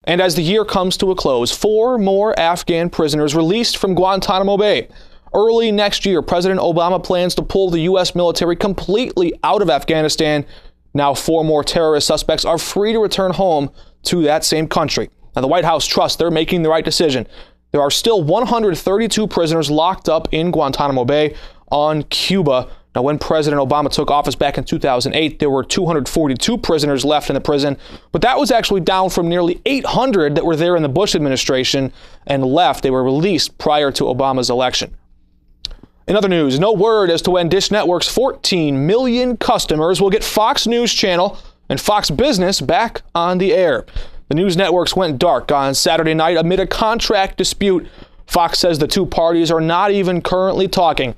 And as the year comes to a close, 4 more Afghan prisoners released from Guantanamo Bay. Early next year, President Obama plans to pull the U.S. military completely out of Afghanistan. Now 4 more terrorist suspects are free to return home to that same country. Now the White House trusts they're making the right decision. There are still 132 prisoners locked up in Guantanamo Bay on Cuba. Now, when President Obama took office back in 2008, there were 242 prisoners left in the prison, but that was actually down from nearly 800 that were there in the Bush administration and left. They were released prior to Obama's election. In other news, no word as to when Dish Network's 14 million customers will get Fox News Channel and Fox Business back on the air. The news networks went dark on Saturday night amid a contract dispute. Fox says the two parties are not even currently talking.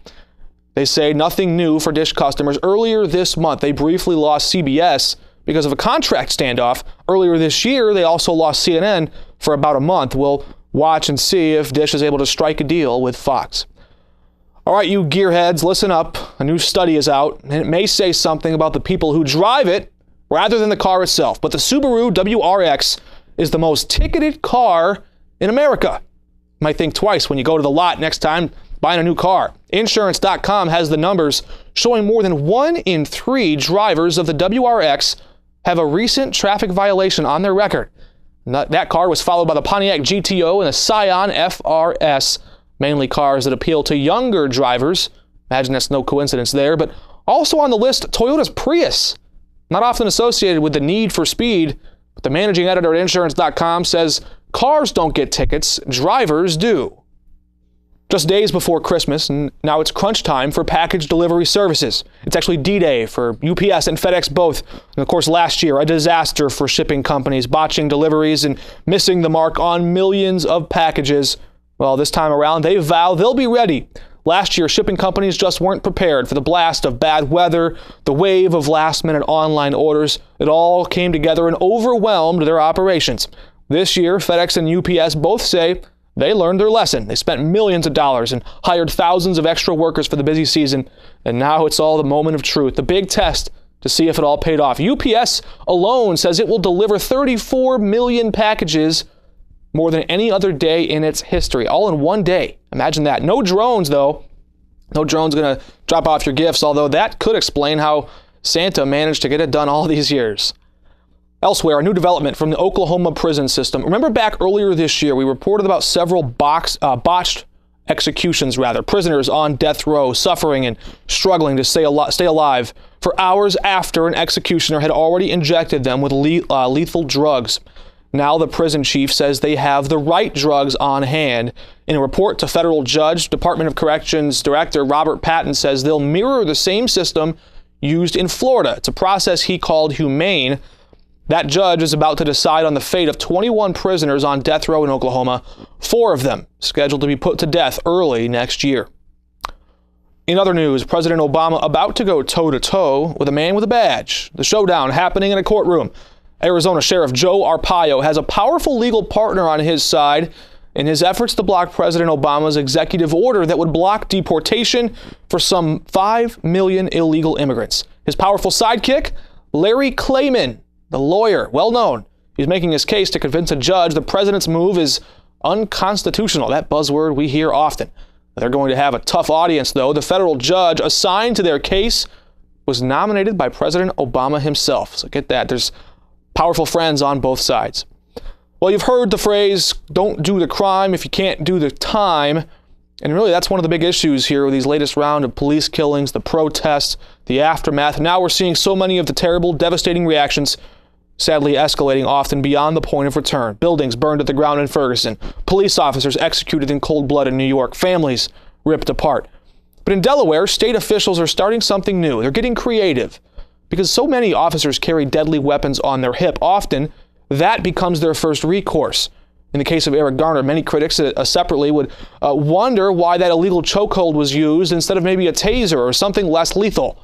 They say nothing new for Dish customers. Earlier this month, they briefly lost CBS because of a contract standoff. Earlier this year, they also lost CNN for about a month. We'll watch and see if Dish is able to strike a deal with Fox. All right, you gearheads, listen up. A new study is out, and it may say something about the people who drive it rather than the car itself. But the Subaru WRX is the most ticketed car in America. You might think twice when you go to the lot next time buying a new car. Insurance.com has the numbers showing more than 1 in 3 drivers of the WRX have a recent traffic violation on their record. That car was followed by the Pontiac GTO and the Scion FRS, mainly cars that appeal to younger drivers. Imagine that's no coincidence there. But also on the list, Toyota's Prius, not often associated with the need for speed. But the managing editor at Insurance.com says cars don't get tickets, drivers do. Just days before Christmas, and now it's crunch time for package delivery services. It's actually D-Day for UPS and FedEx both. And of course, last year, a disaster for shipping companies, botching deliveries and missing the mark on millions of packages. Well, this time around, they vow they'll be ready. Last year, shipping companies just weren't prepared for the blast of bad weather, the wave of last-minute online orders. It all came together and overwhelmed their operations. This year, FedEx and UPS both say they learned their lesson. They spent millions of dollars and hired thousands of extra workers for the busy season. And now it's all the moment of truth, the big test to see if it all paid off. UPS alone says it will deliver 34 million packages, more than any other day in its history, all in one day. Imagine that. No drones, though. No drones going to drop off your gifts, although that could explain how Santa managed to get it done all these years. Elsewhere, a new development from the Oklahoma prison system. Remember back earlier this year, we reported about several botched executions, prisoners on death row suffering and struggling to stay alive for hours after an executioner had already injected them with lethal drugs. Now the prison chief says they have the right drugs on hand. In a report to federal judge, Department of Corrections Director Robert Patton says they'll mirror the same system used in Florida. It's a process he called humane. That judge is about to decide on the fate of 21 prisoners on death row in Oklahoma, 4 of them scheduled to be put to death early next year. In other news, President Obama about to go toe-to-toe with a man with a badge. The showdown happening in a courtroom. Arizona Sheriff Joe Arpaio has a powerful legal partner on his side in his efforts to block President Obama's executive order that would block deportation for some 5 million illegal immigrants. His powerful sidekick, Larry Klayman, the lawyer, well known. He's making his case to convince a judge the president's move is unconstitutional, that buzzword we hear often. They're going to have a tough audience, though. The federal judge assigned to their case was nominated by President Obama himself. So get that. There's powerful friends on both sides. Well, you've heard the phrase, don't do the crime if you can't do the time. And really, that's one of the big issues here with these latest round of police killings, the protests, the aftermath. Now we're seeing so many of the terrible, devastating reactions sadly escalating often beyond the point of return. Buildings burned to the ground in Ferguson, police officers executed in cold blood in New York, families ripped apart. But in Delaware, state officials are starting something new. They're getting creative. Because so many officers carry deadly weapons on their hip, often that becomes their first recourse. In the case of Eric Garner, many critics separately would wonder why that illegal chokehold was used instead of maybe a taser or something less lethal.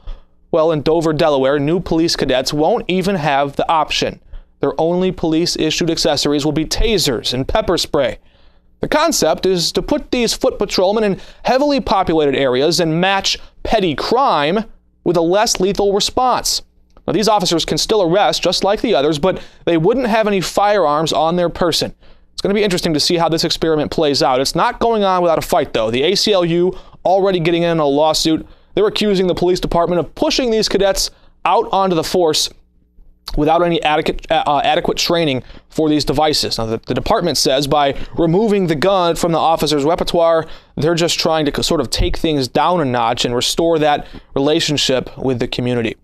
Well, in Dover, Delaware, new police cadets won't even have the option. Their only police-issued accessories will be tasers and pepper spray. The concept is to put these foot patrolmen in heavily populated areas and match petty crime with a less lethal response. Now, these officers can still arrest just like the others, but they wouldn't have any firearms on their person. It's going to be interesting to see how this experiment plays out. It's not going on without a fight, though. The ACLU already getting in a lawsuit. They're accusing the police department of pushing these cadets out onto the force without any adequate training for these devices. Now, the department says by removing the gun from the officer's repertoire, they're just trying to sort of take things down a notch and restore that relationship with the community.